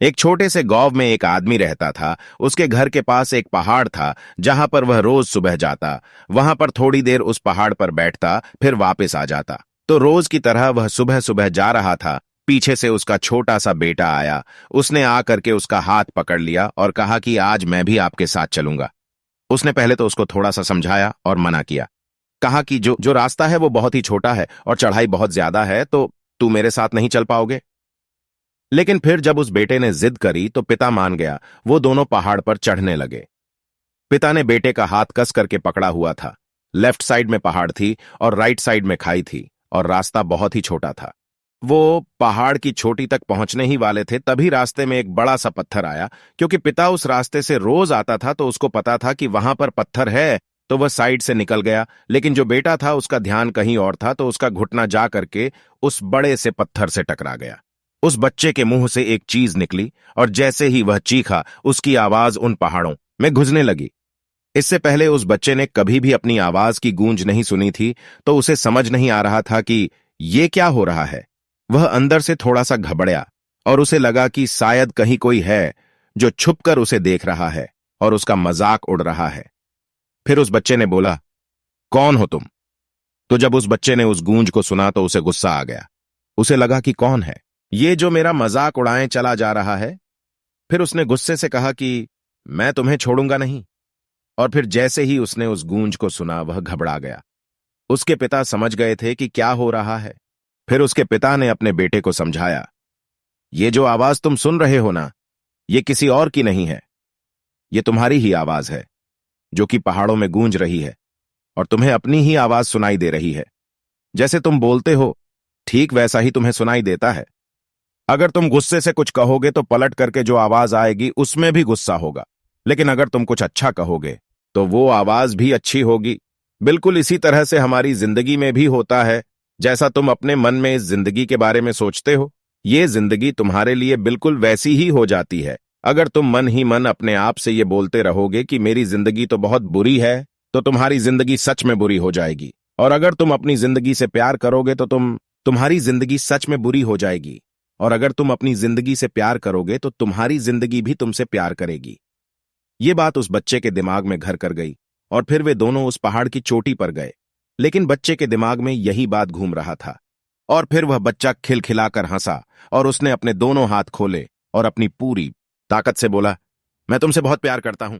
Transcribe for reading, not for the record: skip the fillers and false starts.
एक छोटे से गांव में एक आदमी रहता था। उसके घर के पास एक पहाड़ था जहां पर वह रोज सुबह जाता। वहां पर थोड़ी देर उस पहाड़ पर बैठता, फिर वापस आ जाता। तो रोज की तरह वह सुबह सुबह जा रहा था। पीछे से उसका छोटा सा बेटा आया। उसने आकर के उसका हाथ पकड़ लिया और कहा कि आज मैं भी आपके साथ चलूंगा। उसने पहले तो उसको थोड़ा सा समझाया और मना किया। कहा कि जो जो रास्ता है वो बहुत ही छोटा है और चढ़ाई बहुत ज्यादा है, तो तू मेरे साथ नहीं चल पाओगे। लेकिन फिर जब उस बेटे ने जिद करी तो पिता मान गया। वो दोनों पहाड़ पर चढ़ने लगे। पिता ने बेटे का हाथ कस करके पकड़ा हुआ था। लेफ्ट साइड में पहाड़ थी और राइट साइड में खाई थी और रास्ता बहुत ही छोटा था। वो पहाड़ की चोटी तक पहुंचने ही वाले थे, तभी रास्ते में एक बड़ा सा पत्थर आया। क्योंकि पिता उस रास्ते से रोज आता था तो उसको पता था कि वहां पर पत्थर है, तो वह साइड से निकल गया। लेकिन जो बेटा था उसका ध्यान कहीं और था, तो उसका घुटना जा करके उस बड़े से पत्थर से टकरा गया। उस बच्चे के मुंह से एक चीज निकली और जैसे ही वह चीखा, उसकी आवाज उन पहाड़ों में गुंजने लगी। इससे पहले उस बच्चे ने कभी भी अपनी आवाज की गूंज नहीं सुनी थी, तो उसे समझ नहीं आ रहा था कि ये क्या हो रहा है। वह अंदर से थोड़ा सा घबराया और उसे लगा कि शायद कहीं कोई है जो छुपकर उसे देख रहा है और उसका मजाक उड़ रहा है। फिर उस बच्चे ने बोला, कौन हो तुम? तो जब उस बच्चे ने उस गूंज को सुना तो उसे गुस्सा आ गया। उसे लगा कि कौन है ये जो मेरा मजाक उड़ाए चला जा रहा है। फिर उसने गुस्से से कहा कि मैं तुम्हें छोड़ूंगा नहीं। और फिर जैसे ही उसने उस गूंज को सुना वह घबरा गया। उसके पिता समझ गए थे कि क्या हो रहा है। फिर उसके पिता ने अपने बेटे को समझाया, ये जो आवाज तुम सुन रहे हो ना, ये किसी और की नहीं है। ये तुम्हारी ही आवाज है जो कि पहाड़ों में गूंज रही है और तुम्हें अपनी ही आवाज सुनाई दे रही है। जैसे तुम बोलते हो ठीक वैसा ही तुम्हें सुनाई देता है। अगर तुम गुस्से से कुछ कहोगे तो पलट करके जो आवाज आएगी उसमें भी गुस्सा होगा, लेकिन अगर तुम कुछ अच्छा कहोगे तो वो आवाज भी अच्छी होगी। बिल्कुल इसी तरह से हमारी जिंदगी में भी होता है। जैसा तुम अपने मन में इस जिंदगी के बारे में सोचते हो, ये जिंदगी तुम्हारे लिए बिल्कुल वैसी ही हो जाती है। अगर तुम मन ही मन अपने आप से ये बोलते रहोगे कि मेरी जिंदगी तो बहुत बुरी है, तो तुम्हारी जिंदगी सच में बुरी हो जाएगी। और अगर तुम अपनी जिंदगी से प्यार करोगे तो तुम्हारी जिंदगी सच में बुरी हो जाएगी। और अगर तुम अपनी जिंदगी से प्यार करोगे तो तुम्हारी जिंदगी भी तुमसे प्यार करेगी। ये बात उस बच्चे के दिमाग में घर कर गई और फिर वे दोनों उस पहाड़ की चोटी पर गए। लेकिन बच्चे के दिमाग में यही बात घूम रहा था। और फिर वह बच्चा खिलखिलाकर हंसा और उसने अपने दोनों हाथ खोले और अपनी पूरी ताकत से बोला, मैं तुमसे बहुत प्यार करता हूं।